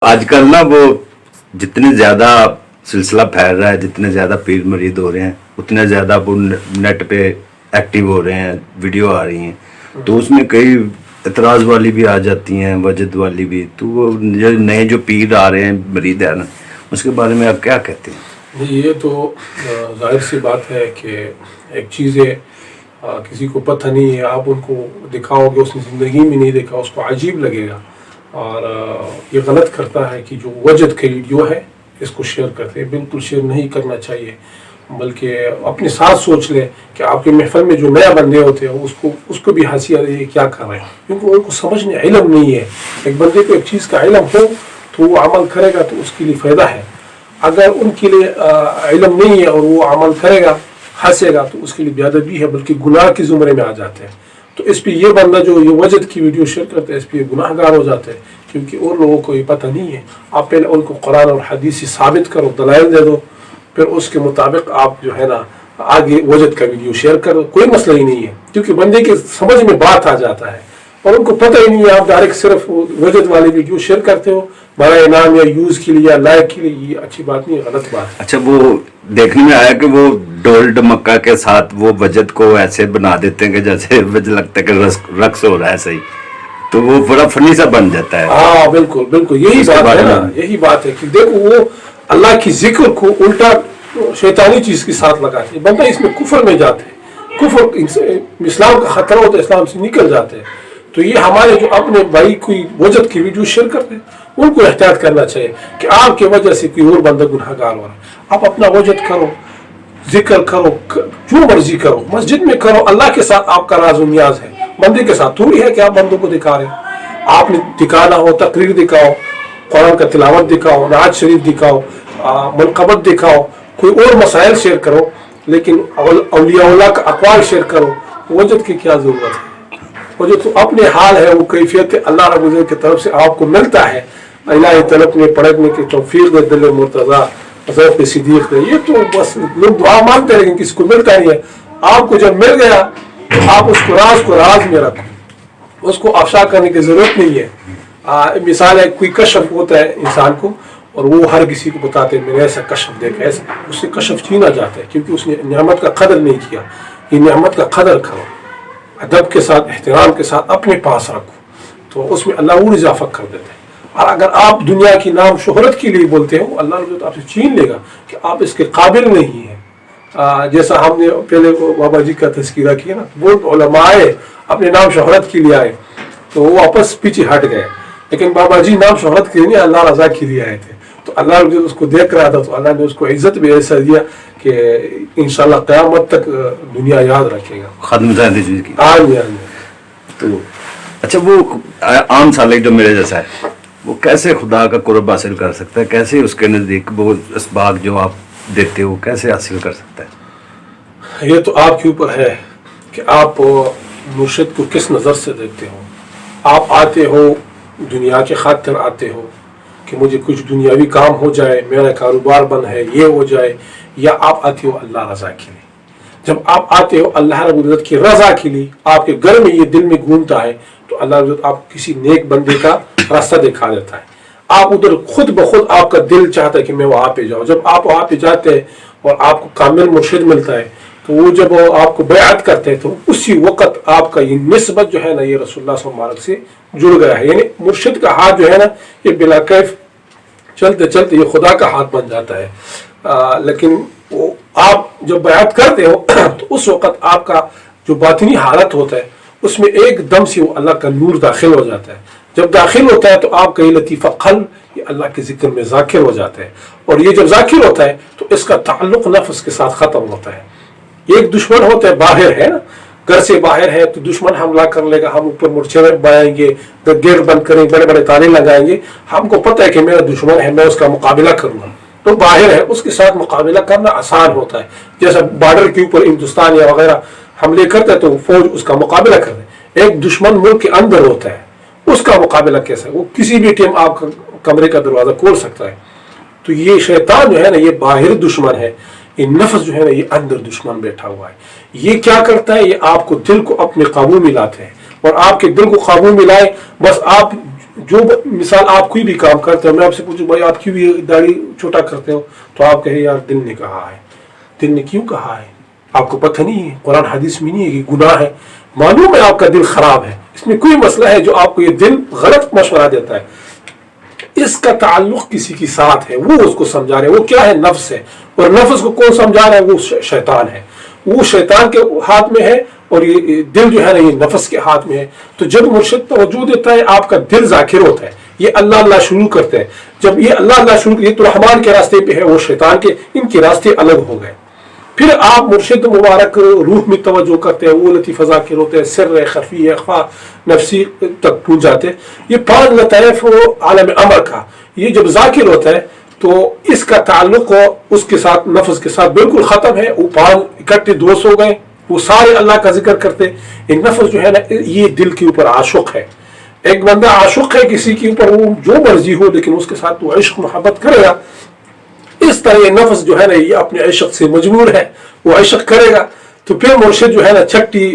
آج کل نا وہ جتنے زیادہ سلسلہ پھیل رہا ہے، جتنے زیادہ پیر مرید ہو رہے ہیں، اتنے زیادہ وہ نیٹ پہ ایکٹیو ہو رہے ہیں، ویڈیو آ رہی ہیں، تو اس میں کئی اعتراض والی بھی آ جاتی ہیں، وجد والی بھی. تو وہ نئے جو پیر آ رہے ہیں، مرید ہیں نا، اس کے بارے میں آپ کیا کہتے ہیں؟ یہ تو ظاہر سی بات ہے کہ ایک چیز ہے، کسی کو پتہ نہیں ہے، آپ ان کو دکھاؤ گے، اس نے زندگی میں نہیں دیکھا، اس کو عجیب لگے گا. اور یہ غلط کرتا ہے کہ جو وجد کا ویڈیو ہے اس کو شیئر کرتے ہیں. بالکل شیئر نہیں کرنا چاہیے، بلکہ اپنے ساتھ سوچ لیں کہ آپ کے محفل میں جو نیا بندے ہوتے ہیں اس کو بھی ہنسی آ رہی ہے کیا کر رہے ہیں، کیونکہ ان کو سمجھنے علم نہیں ہے. ایک بندے کو ایک چیز کا علم ہو تو وہ عمل کرے گا تو اس کے لیے فائدہ ہے. اگر ان کے لیے علم نہیں ہے اور وہ عمل کرے گا، ہنسے گا، تو اس کے لیے بے ادبی ہے، بلکہ گناہ کی زمرے میں آ جاتے ہیں. تو اس پہ یہ بندہ جو یہ وجد کی ویڈیو شیئر کرتا ہے، اس پہ یہ گناہ گار ہو جاتے ہیں، کیونکہ اور لوگوں کو یہ پتہ نہیں ہے. آپ پہلے ان کو قرآن اور حدیث سے ثابت کرو، دلائل دے دو، پھر اس کے مطابق آپ جو ہے نا آگے وجد کا ویڈیو شیئر کرو، کوئی مسئلہ ہی نہیں ہے. کیونکہ بندے کے سمجھ میں بات آ جاتا ہے اور ان کو پتہ ہی نہیں ہے. آپ ڈائریکٹ صرف وجد والی ویڈیو شیئر کرتے ہو برائے انعام یا یوز کے لیے یا لائک کے لیے. یہ اچھی بات نہیں ہے، غلط بات ہے. اچھا، وہ دیکھنے میں آیا کہ وہ ڈول ڈمکا کے ساتھ وہ وجد کو ایسے بنا دیتے ہیں کہ جیسے وجد لگتا ہے کہ رقص ہو رہا ہے، صحیح، تو وہ بڑا فنی سا بن جاتا ہے. ہاں بالکل بالکل، یہی بات ہے نا، یہی بات ہے کہ دیکھو وہ اللہ کی ذکر کو الٹا شیطانی چیز کے ساتھ لگاتے ہیں. بندہ اس میں کفر میں جاتے ہیں، کفر اسلام کا خطرہ ہوتا ہے، اسلام سے نکل جاتے ہیں. تو یہ ہمارے جو اپنے بھائی کوئی وجد کی ویڈیو شیئر کرتے ہیں ان کو احتیاط کرنا چاہیے کہ آپ کی وجہ سے کوئی اور بندہ گناہ گار ہو رہا ہے. آپ اپنا وجد کرو، ذکر کرو، جو مرضی کرو، مسجد میں کرو، اللہ کے ساتھ آپ کا راز و نیاز ہے، بندے کے ساتھ تھوڑی ہے کہ آپ بندوں کو دکھا رہے ہیں. آپ نے دکھانا ہو تقریر دکھاؤ، قرآن کا تلاوت دکھاؤ، نعت شریف دکھاؤ، منقبت دکھاؤ، کوئی اور مسائل شیئر کرو، لیکن اولیاء اللہ کا اقوال شیئر کرو. وجد کی کیا ضرورت ہے؟ وجد تو اپنے حال ہے، وہ کیفیت اللہ رب العزت کی طرف سے آپ کو ملتا ہے. الہی طلب میں پڑھنے کی توفیق دے، دل مرتضیٰ حضرت صدیق دے. یہ تو بس لوگ دعا مانگتے ہیں لیکن کسی کو ملتا نہیں ہے. آپ کو جب مل گیا تو آپ اس کو راز میں رکھو، اس کو افشا کرنے کی ضرورت نہیں ہے. مثال ہے، کوئی کشف ہوتا ہے انسان کو اور وہ ہر کسی کو بتاتے ہیں میں نے ایسا کشف دیکھا، ایسا، اس سے کشف چھینا جاتا ہے کیونکہ اس نے نعمت کا قدر نہیں کیا. یہ نعمت کا قدر کرو، ادب کے ساتھ، احترام کے ساتھ اپنے پاس رکھو، تو اس میں اللہ اور اضافہ کر دیتے ہیں. اور اگر آپ دنیا کی نام شہرت کے لیے بولتے ہو، اللہ آپ سے چھین لے گا کہ آپ اس کے قابل نہیں ہیں. جیسا ہم نے پہلے بابا جی کا تذکرہ کیا نا، وہ علماء آئے اپنے نام شہرت کے لیے آئے تو وہ واپس پیچھے ہٹ گئے، لیکن بابا جی نام شہرت کے لیے نہیں، اللہ رضا کے لیے آئے تھے. تو اللہ جب اس کو دیکھ رہا تھا تو اللہ نے اس کو عزت بھی ایسا دیا کہ انشاءاللہ قیامت تک دنیا یاد رکھے گا. ختم زندگی کی. آمین. تو اچھا، وہ عام سالک جو میرے جیسا ہے وہ کیسے خدا کا قرب حاصل کر سکتا ہے؟ کیسے اس کے نزدیک وہ اسباق جو آپ دیتے ہو کیسے حاصل کر سکتا ہے؟ یہ تو آپ کے اوپر ہے کہ آپ مرشد کو کس نظر سے دیکھتے ہو. آپ آتے ہو دنیا کے خاطر آتے ہو کہ مجھے کچھ دنیاوی کام ہو جائے، میرا کاروبار بند ہے، یہ ہو جائے، یا آپ آتے ہو اللہ رضا کے لیے؟ جب آپ آتے ہو اللہ رب العزت کی رضا کے لیے، آپ کے گھر میں یہ دل میں گھومتا ہے تو اللہ رب العزت آپ کسی نیک بندے کا راستہ دکھا دیتا ہے. آپ ادھر خود بخود آپ کا دل چاہتا ہے کہ میں وہاں پہ جاؤں. جب آپ وہاں پہ جاتے ہیں اور آپ کو کامل مرشد ملتا ہے تو وہ جب آپ کو بیعت کرتے ہیں تو اسی وقت آپ کا یہ نسبت جو ہے نا، یہ رسول اللہ صلی اللہ علیہ وسلم سے جڑ گیا ہے. یعنی مرشد کا ہاتھ جو ہے نا، یہ بلا کیف چلتے چلتے یہ خدا کا ہاتھ بن جاتا ہے. لیکن آپ جب بیعت کرتے ہو تو اس وقت آپ کا جو باطنی حالت ہوتا ہے اس میں ایک دم سے وہ اللہ کا نور داخل ہو جاتا ہے. جب داخل ہوتا ہے تو آپ کا یہ لطیفہ قلب یہ اللہ کے ذکر میں ذاکر ہو جاتا ہے، اور یہ جب ذاکر ہوتا ہے تو اس کا تعلق نفس کے ساتھ ختم ہوتا ہے. ایک دشمن ہوتا ہے باہر ہے نا، گھر سے باہر ہے تو دشمن حملہ کر لے گا، ہم اوپر مرچے بنائیں گے، گیٹ بند کریں گے، بڑے بڑے تالے لگائیں گے. ہم کو پتہ ہے کہ میرا دشمن ہے، میں اس کا مقابلہ کروں گا. تو باہر ہے، اس کے ساتھ مقابلہ کرنا آسان ہوتا ہے. جیسا بارڈر کے اوپر ہندوستان یا وغیرہ حملے کرتے ہیں تو فوج اس کا مقابلہ کرتے ہیں. ایک دشمن ملک کے اندر ہوتا ہے، اس کا مقابلہ کیسا ہے؟ وہ کسی بھی ٹائم آپ کا کمرے کا دروازہ کھول سکتا ہے. تو یہ شیطان جو ہے نا، یہ باہر دشمن ہے، یہ نفس جو ہے نا، یہ اندر دشمن بیٹھا ہوا ہے. یہ کیا کرتا ہے؟ یہ آپ کو دل کو اپنے قابو میں لاتے ہیں، اور آپ کے دل کو قابو میں لائے بس آپ जो मिसाल आप कोई भी काम करते हो, मैं आपसे पूछूं भाई आप क्यों ये दाढ़ी छोटा करते हो, तो आप कहे यार दिल ने कहा है। दिल ने क्यों कहा है? आपको पता नहीं है, कुरान हदीस में नहीं है कि गुनाह है, मालूम है आपका दिल खराब है, इसमें कोई मसला है जो आपको ये दिल गलत मशवरा देता है, इसका ताल्लुक किसी के साथ है, वो उसको समझा रहे हैं। वो क्या है? नफ्स है। और नफ्स को कौन समझा रहा है? वो शैतान है, वो शैतान के हाथ में है और ये दिल जो है ना ये नफ्स के हाथ में है। तो जब मुर्शिद तवज्जो देता है आपका दिल जाकिर होता है, ये अल्लाह अल्लाह शुरू करते हैं। जब ये अल्लाह अल्लाह शुरू, ये तो रहमान के रास्ते पे है, वो शैतान के, इनके रास्ते अलग हो गए। फिर आप मुर्शिद मुबारक रूह में तवज्जो करते हैं, वो लतीफ़ ज़ाकिर होते हैं, सिर खफी अखफा नफसी तक पहुँच जाते हैं। ये 5 लताइफ आलम अमर का, ये जब जाकिर होता है तो इसका ताल्लुक उसके साथ, नफ्स के साथ बिल्कुल ख़त्म है। वो 5 इकट्ठे दोस्त हो गए, वो सारे अल्लाह का जिक्र करते। एक नफ्स जो है ना ये दिल के ऊपर आशुक है। एक बंदा आशुक है किसी के ऊपर, वो जो मर्जी हो लेकिन उसके साथ वो इश्क मोहब्बत करेगा। इस तरह ये नफ्स जो है ना ये अपने इश्क से मजबूर है, वो इश्क करेगा। तो फिर मुर्शिद जो है ना 6ठी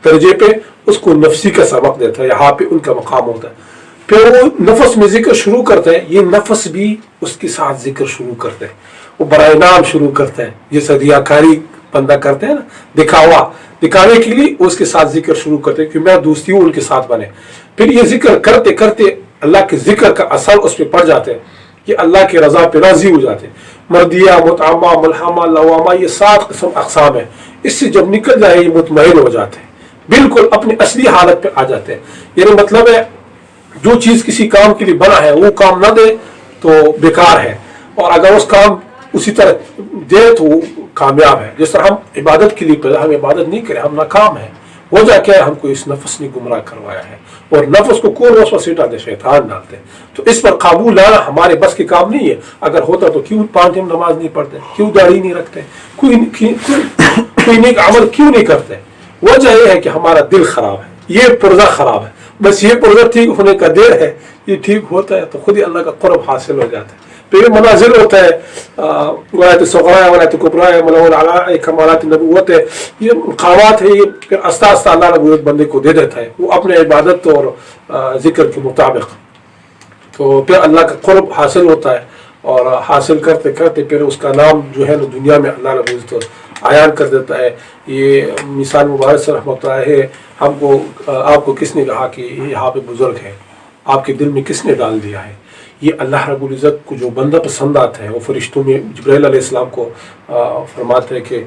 दर्जे पे उसको नफसी का सबक देता है, यहाँ पे उनका मकाम होता है। फिर वो नफ्स में जिक्र शुरू करता है, ये नफ्स भी उसके साथ जिक्र शुरू करते हैं, वो बराए नाम शुरू करते हैं, जैसे रियाकारी बंदा करते हैं ना, दिखावे के लिए उसके साथ जिक्र शुरू करते हैं कि मैं दोस्ती हूँ उनके साथ बने। फिर ये जिक्र करते करते अल्लाह के जिक्र का असर उस पर पड़ जाते हैं कि अल्लाह के रजा पे राजी हो जाते हैं। मर्दिया, मुतअम्मा, मलहमा, लवामा, ये 7 किस्म अक़साम है। इससे जब निकल जाए ये मुतमईन हो जाते हैं, बिल्कुल अपनी असली हालत पे आ जाते हैं। यानी मतलब है जो चीज़ किसी काम के लिए बना है वो काम ना दे तो बेकार है, और अगर उस काम उसी तरह दे तो वो कामयाब है। जिस तरह हम इबादत के लिए पैदा, हम इबादत नहीं करें, हम नाकाम हैं। वजह क्या है? हमको इस नफ्स ने गुमराह करवाया है, और नफ्स को कौन वसवसे डालते? शैतान डालते हैं। तो इस पर काबू लाना हमारे बस के काम नहीं है। अगर होता तो क्यों 5 टाइम नमाज नहीं पढ़ते, क्यों दाढ़ी नहीं रखते, कोई नेक अमल क्यों नहीं करते? वजह यह है कि हमारा दिल खराब है, ये पुर्जा खराब है। बस ये पुर्जा ठीक होने का देर है, ये ठीक होता है तो खुद ही अल्लाह का क़ुर्ब हासिल हो जाता है। फिर मनाजिल होता है, वलायत सग़रा, वलायत कुबरा, मलउन अला कमालात नबुव्वत है, ये मक़ामात है। ये फिर आस्ता आस्ता अल्लाह नबुव्वत बंदे को दे देता है, वो अपने इबादत और ज़िक्र के मुताबिक। तो फिर अल्लाह का क़ुर्ब हासिल होता है, और हासिल करते करते फिर उसका नाम जो है ना दुनिया में अल्लाह नबुव्वत आयान कर देता है। ये मिसाल मुबारक से रहमतुल्लाह है, हमको आपको किसने कहा कि यहाँ पे बुजुर्ग है, आपके दिल में किसने डाल दिया है? ये अल्लाह रब्बुल इज़्ज़त को जो बंदा पसंद आता है, वो फरिश्तों में जिब्राइल अलैहिस्सलाम को फरमाते हैं कि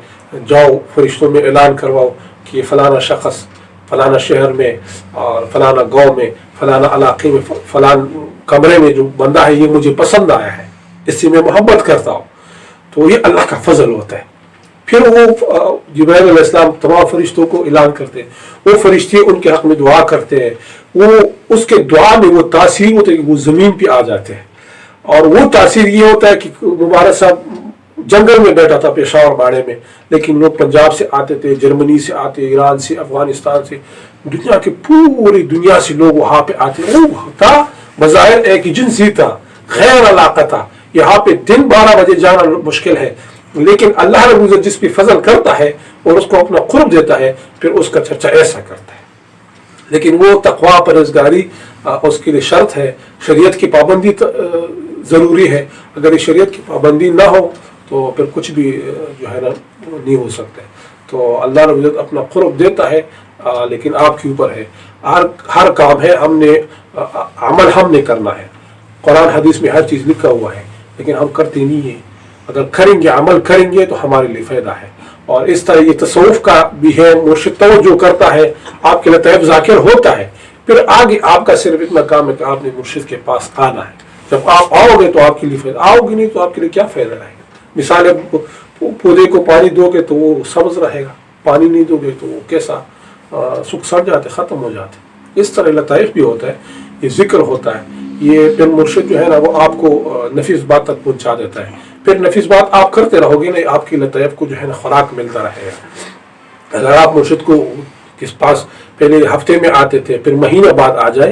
जाओ फरिश्तों में ऐलान करवाओ कि फलाना शख्स फलाना शहर में और फलाना गांव में फलाना इलाके में फलान कमरे में जो बंदा है ये मुझे पसंद आया है, इससे मैं मोहब्बत करता हूँ। तो ये अल्लाह का फजल होता है। फिर वो जिब्राइल अलैहिस्सलाम तमाम फरिश्तों को ऐलान करते हैं, वो फरिश्ते उनके हक़ में दुआ करते हैं, वो उसके दुआ में वो तासीर होती है कि वो ज़मीन पे आ जाते हैं। और वो तासीर ये होता है कि मुबारक साहब जंगल में बैठा था पेशावर बाड़े में, लेकिन लोग पंजाब से आते थे, जर्मनी से आते, ईरान से, अफगानिस्तान से, दुनिया के पूरी दुनिया से लोग वहाँ पे आते। वो था बज़ाहिर एक एजेंसी था, गैर इलाका था, यहाँ पे दिन 12 बजे जाना मुश्किल है, लेकिन अल्लाह रब्बुल इज़्ज़त जिस पे फजल करता है और उसको अपना क़ुर्ब देता है, फिर उसका चर्चा ऐसा करता है। लेकिन वो तक़वा परहेज़गारी उसके लिए शर्त है, शरीयत की पाबंदी ज़रूरी है। अगर इस शरीयत की पाबंदी ना हो तो फिर कुछ भी जो है ना नहीं हो सकता है। तो अल्लाह रब्बुल इज़्ज़त अपना क़ुर्ब देता है, लेकिन आपके ऊपर है। हर काम है, हमने अमल हमने करना है। कुरान हदीस में हर चीज़ लिखा हुआ है, लेकिन हम करते नहीं हैं। अगर करेंगे, अमल करेंगे तो हमारे लिए फ़ायदा है। और इस तरह ये तसव्वुफ़ का भी है, मुर्शिद तवज्जो करता है, आपके लताइफ ज़ाकिर होता है। फिर आगे आपका सिर्फ इतना काम है कि आपने मुर्शिद के पास आना है। जब आप आओगे तो आपके लिए फ़ायदा, आओगे नहीं तो आपके लिए क्या फ़ायदा रहेगा? मिसाल है, पौधे को पानी दोगे तो वो सब्ज़ रहेगा, पानी नहीं दोगे तो वो कैसा सूख सड़ जाते, ख़त्म हो जाते। इस तरह लताइफ भी होता है, ये ज़िक्र होता है। ये फिर मुर्शिद जो है ना वो आपको नफीस बात तक पहुँचा देता है। फिर नफीस बात आप करते रहोगे नहीं, आपकी लताइफ को जो है ना खुराक मिलता रहेगा। अगर आप मुर्शिद को किस पास पहले हफ्ते में आते थे, फिर महीने बाद आ जाए,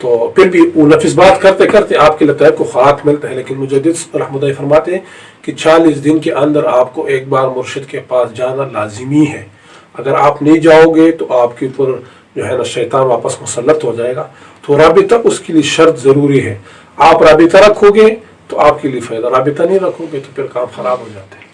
तो फिर भी वो नफीस बात करते करते आपकी लताइफ को खुराक मिलता है। लेकिन मुजद्दिद रहमतुल्लाह फरमाते हैं कि 40 दिन के अंदर आपको एक बार मुर्शिद के पास जाना लाजिमी है। अगर आप नहीं जाओगे तो आपके ऊपर جو ہے نا شیطان واپس مسلط ہو جائے گا. تو رابطہ اس کے لیے شرط ضروری ہے. آپ رابطہ رکھو گے تو آپ کے لیے فائدہ، رابطہ نہیں رکھو گے تو پھر کام خراب ہو جاتے ہیں.